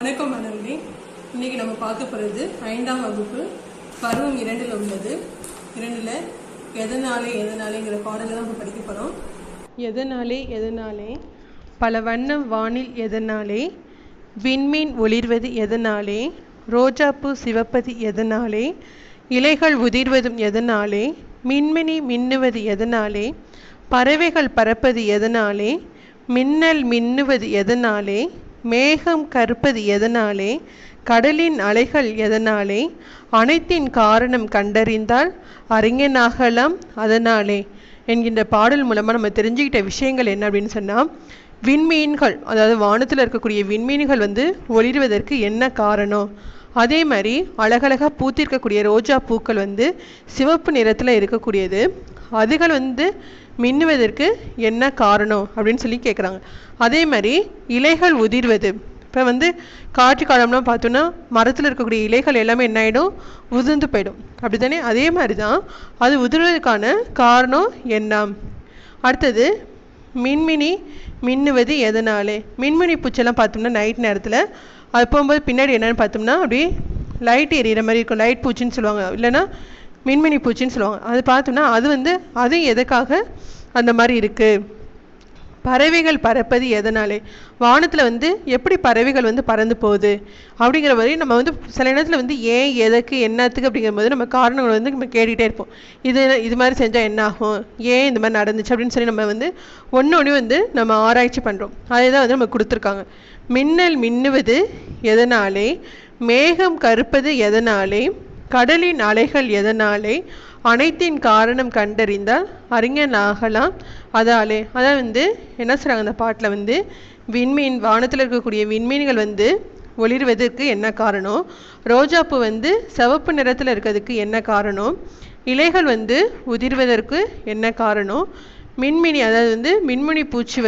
வணக்கம் மாணவர்களே, இன்னைக்கு நம்ம பார்க்க போகிறது 5ஆம் வகுப்பு பருவம் 2ல் உள்ளது. 2ல் எதனாலேங்கிற பாடலை தான் நம்ம படிக்க போகிறோம். எதனாலே பல வண்ணம் வானில் எதனாலே, விண்மீன் ஒளிர்வது எதனாலே, ரோஜாப்பூ சிவப்பது எதனாலே, இலைகள் உதிர்வதும் எதனாலே, மின்மினி மின்னுவது எதனாலே, பறவைகள் பறப்பது எதனாலே, மின்னல் மின்னுவது எதனாலே, மேகம் கருப்பது எதனாலே, கடலின் அலைகள் எதனாலே, அனைத்தின் காரணம் கண்டறிந்தால் அறிஞனாகலாம் அதனாலே என்கின்ற பாடல் மூலமாக நம்ம தெரிஞ்சுக்கிட்ட விஷயங்கள் என்ன அப்படின்னு சொன்னால், விண்மீன்கள், அதாவது வானத்தில் இருக்கக்கூடிய விண்மீன்கள் ஒளிர்வதற்கு என்ன காரணம், அதே மாதிரி அழகழகாக பூத்திருக்கக்கூடிய ரோஜா பூக்கள் சிவப்பு நிறத்தில் இருக்கக்கூடியது, அதுகள் மின்னுவதற்கு என்ன காரணம் அப்படின்னு சொல்லி கேட்குறாங்க. அதே மாதிரி இலைகள் உதிர்வது, இப்போ காற்று காலம்லாம் பார்த்தோன்னா மரத்தில் இருக்கக்கூடிய இலைகள் எல்லாமே என்ன ஆகிடும், உதிர்ந்து போயிடும், அப்படி தானே? அதே மாதிரி தான் அது உதிர்வதற்கான காரணம் என்ன. அடுத்தது மின்மினி மின்னுவது எதனாலே. மின்மினி பூச்செல்லாம் பார்த்தோம்னா நைட் நேரத்தில் அது போகும்போது பின்னாடி என்னென்னு பார்த்தோம்னா அப்படியே லைட் எரியிற மாதிரி இருக்கும், லைட் பூச்சின்னு சொல்லுவாங்க, இல்லைன்னா மின்மினி பூச்சின்னு சொல்லுவாங்க. அது பார்த்தோம்னா அது எதுக்காக அந்த மாதிரி இருக்குது. பறவைகள் பறப்பது எதனாலே, வானத்தில் எப்படி பறவைகள் பறந்து போகுது அப்படிங்கிற மாதிரி நம்ம சில இடத்துல ஏன் எதுக்கு என்னத்துக்கு அப்படிங்கிற போது நம்ம காரணங்கள் நம்ம கேட்டுகிட்டே இருப்போம். இது மாதிரி செஞ்சால் என்ன ஆகும், ஏன் இந்த மாதிரி நடந்துச்சு அப்படின்னு சொல்லி நம்ம ஒன்று நம்ம ஆராய்ச்சி பண்ணுறோம். அதே தான் நம்ம கொடுத்துருக்காங்க. மின்னல் மின்னுவது எதனாலே, மேகம் கருப்பது எதனாலே, கடலின் அலைகள் எதனாலே, அனைத்தின் காரணம் கண்டறிந்தால் அறிஞனாகலாம் அதாலே. அதான் என்ன சொல்கிறாங்க அந்த பாட்டில், விண்மீன், வானத்தில் இருக்கக்கூடிய விண்மீன்கள் ஒளிர்வதற்கு என்ன காரணம், ரோஜாப்பூ சிவப்பு நிறத்தில் இருக்கிறதுக்கு என்ன காரணம், இலைகள் உதிர்வதற்கு என்ன காரணம், மின்மினி, அதாவது மின்மினி பூச்சி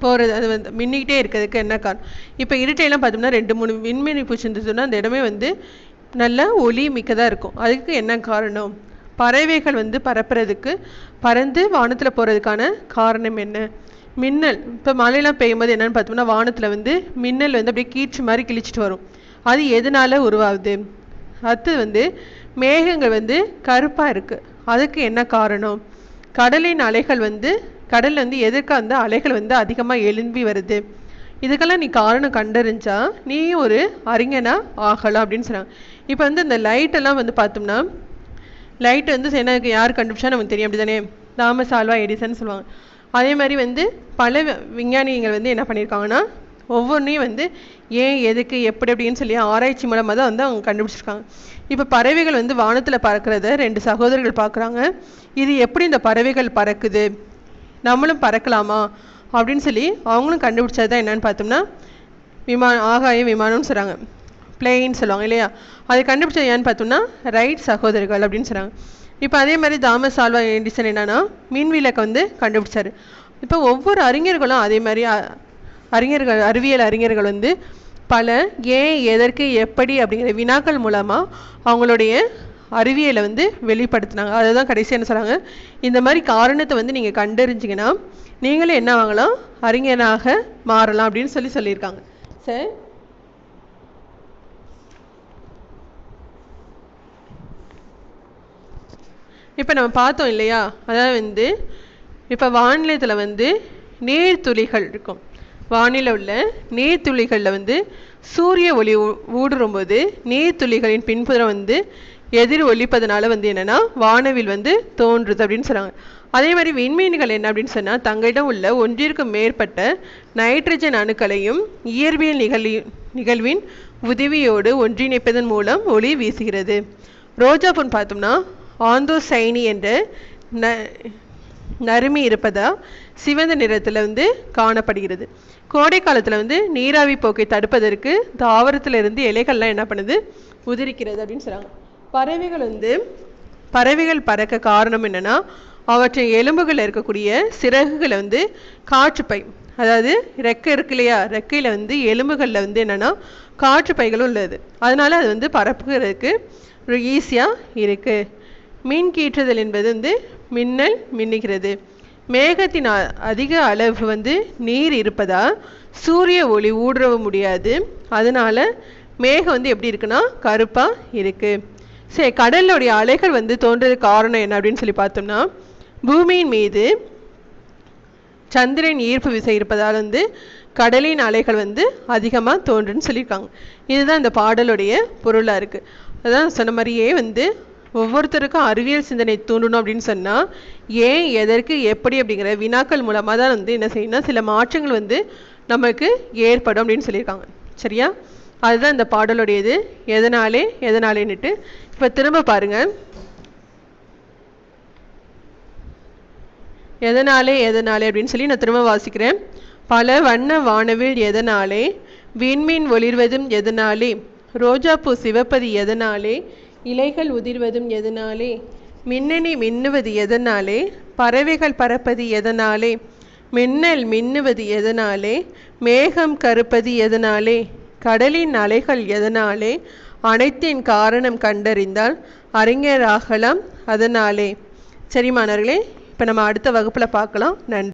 போகிறது, அது மின்னிக்கிட்டே இருக்கிறதுக்கு என்ன காரணம். இப்போ இருட்டையெல்லாம் பார்த்தோம்னா 2-3 மின்மினி பூச்சி சொன்னால் அந்த இடமே நல்லா ஒளி மிக்கதாக இருக்கும், அதுக்கு என்ன காரணம். பறவைகள் பறப்புறதுக்கு, பறந்து வானத்தில் போகிறதுக்கான காரணம் என்ன. மின்னல், இப்போ மழையெல்லாம் பெய்யும்போது என்னென்னு பார்த்தோம்னா வானத்தில் மின்னல் அப்படியே கீற்று மாதிரி கிழிச்சிட்டு வரும், அது எதனால் உருவாகுது. அடுத்து மேகங்கள் கருப்பாக இருக்குது, அதுக்கு என்ன காரணம். கடலின் அலைகள் கடலில் எதற்கு அலைகள் அதிகமாக எழும்பி வருது, இதுக்கெல்லாம் நீ காரணம் கண்டறிஞ்சா நீ ஒரு அறிஞனா ஆகலாம் அப்படின்னு சொன்னாங்க. இப்போ இந்த லைட்டெல்லாம் பார்த்தோம்னா, லைட் என்ன யார் கண்டுபிடிச்சா நமக்கு தெரியும், அப்படி தானே? தாமஸ் ஆல்வா எடிசன் சொல்லுவாங்க. அதே மாதிரி பல விஞ்ஞானிகள் என்ன பண்ணியிருக்காங்கன்னா, ஒவ்வொன்றையும் ஏன் எதுக்கு எப்படி அப்படின்னு சொல்லி ஆராய்ச்சி மூலமாக தான் அவங்க கண்டுபிடிச்சிருக்காங்க. இப்போ பறவைகள் வானத்தில் பறக்கிறத 2 சகோதரர்கள் பார்க்குறாங்க. இது எப்படி இந்த பறவைகள் பறக்குது, நம்மளும் பறக்கலாமா அப்படின்னு சொல்லி அவங்களும் கண்டுபிடிச்சது தான் என்னன்னு பார்த்தோம்னா ஆகாய விமானம்னு சொல்கிறாங்க, பிளெயின் சொல்லுவாங்க இல்லையா. அதை கண்டுபிடிச்சது ஏன்னு பார்த்தோம்னா ரைட் சகோதரர்கள் அப்படின்னு சொல்கிறாங்க. இப்போ அதே மாதிரி தாமஸ் ஆல்வா எடிசன் என்னன்னா மின்விளக்கை கண்டுபிடிச்சாரு. இப்போ ஒவ்வொரு அறிஞர்களும் அதே மாதிரி அறிவியல் அறிஞர்கள் பல ஏன் எதற்கு எப்படி அப்படிங்கிற வினாக்கள் மூலமாக அவங்களுடைய அறிவியலை வெளிப்படுத்தினாங்க. அதை தான் கடைசி என்ன சொல்கிறாங்க, இந்த மாதிரி காரணத்தை நீங்கள் கண்டறிஞ்சிங்கன்னா நீங்களே என்ன ஆகலாம், அறிஞனாக மாறலாம் அப்படின்னு சொல்லியிருக்காங்க. சரி, இப்போ நம்ம பார்த்தோம் இல்லையா, அதாவது இப்போ வானிலையத்தில் நீர்த்துளிகள் இருக்கும். வானிலை உள்ள நீர்த்துளிகளில் சூரிய ஒளி ஊடுரும்போது நீர்த்துளிகளின் பின்புறம் எதிர் ஒலிப்பதனால என்னென்னா வானவில் தோன்றுது அப்படின்னு சொல்கிறாங்க. அதே மாதிரி விண்மீன்கள் என்ன அப்படின்னு சொன்னால், தங்களிடம் உள்ள ஒன்றிற்கும் மேற்பட்ட நைட்ரஜன் அணுக்களையும் இயற்பியல் நிகழ்வின் உதவியோடு ஒன்றிணைப்பதன் மூலம் ஒளி வீசுகிறது. ரோஜாப்பூன்னு பார்த்தோம்னா ஆந்தோசைனி என்ற நறுமி இருப்பதா சிவந்த நிறத்தில் காணப்படுகிறது. கோடை காலத்தில் நீராவி போக்கை தடுப்பதற்கு தாவரத்திலிருந்து இலைகள்லாம் என்ன பண்ணுது, உதிரிக்கிறது அப்படின்னு சொல்கிறாங்க. பறவைகள் பறக்க காரணம் என்னென்னா, அவற்றின் எலும்புகளில் இருக்கக்கூடிய சிறகுகளை காற்றுப்பை, அதாவது ரெக்கை இருக்கு இல்லையா, ரெக்கையில் எலும்புகளில் என்னென்னா காற்று பைகளும் உள்ளது, அதனால் அது பறப்புகிறதுக்கு ஈஸியாக இருக்குது. மின் கீற்றுதல் என்பது மின்னல் மின்னுகிறது. மேகத்தின் அதிக அளவு நீர் இருப்பதால் சூரிய ஒளி ஊடுருவ முடியாது. அதனால மேகம் எப்படி இருக்குன்னா கருப்பாக இருக்கு. சரி, கடலுடைய அலைகள் தோன்றதுக்கு காரணம் என்ன அப்படின்னு சொல்லி பார்த்தோம்னா, பூமியின் மீது சந்திரன் ஈர்ப்பு விசை இருப்பதால் கடலின் அலைகள் அதிகமாக தோன்றுன்னு சொல்லியிருக்காங்க. இதுதான் இந்த பாடலுடைய பொருளாக இருக்குது. அதான் சொன்ன மாதிரியே ஒவ்வொருத்தருக்கும் அறிவியல் சிந்தனை தூண்டணும் அப்படின்னு சொன்னால் ஏன், எதற்கு, எப்படி அப்படிங்கிற வினாக்கள் மூலமாக தான் என்ன செய்யணும், சில மாற்றங்கள் நமக்கு ஏற்படும் அப்படின்னு சொல்லியிருக்காங்க. சரியா? அதுதான் இந்த பாடலுடையது. எதனாலேன்னுட்டு இப்போ திரும்ப பாருங்கள். எதனாலே அப்படின்னு சொல்லி நான் திரும்ப வாசிக்கிறேன். பல வண்ண வானவில் எதனாலே, விண்மீன் ஒளிர்வதும் எதனாலே, ரோஜாப்பூ சிவப்பது எதனாலே, இலைகள் உதிர்வதும் எதனாலே, மின்னணி மின்னுவது எதனாலே, பறவைகள் பறப்பது எதனாலே, மின்னல் மின்னுவது எதனாலே, மேகம் கருப்பது எதனாலே, கடலின் அலைகள் எதனாலே, அனைத்தின் காரணம் கண்டறிந்தால் அறிஞராகலாம் அதனாலே. சரி மாணவர்களே, இப்போ நம்ம அடுத்த வகுப்பில் பார்க்கலாம். நன்றி.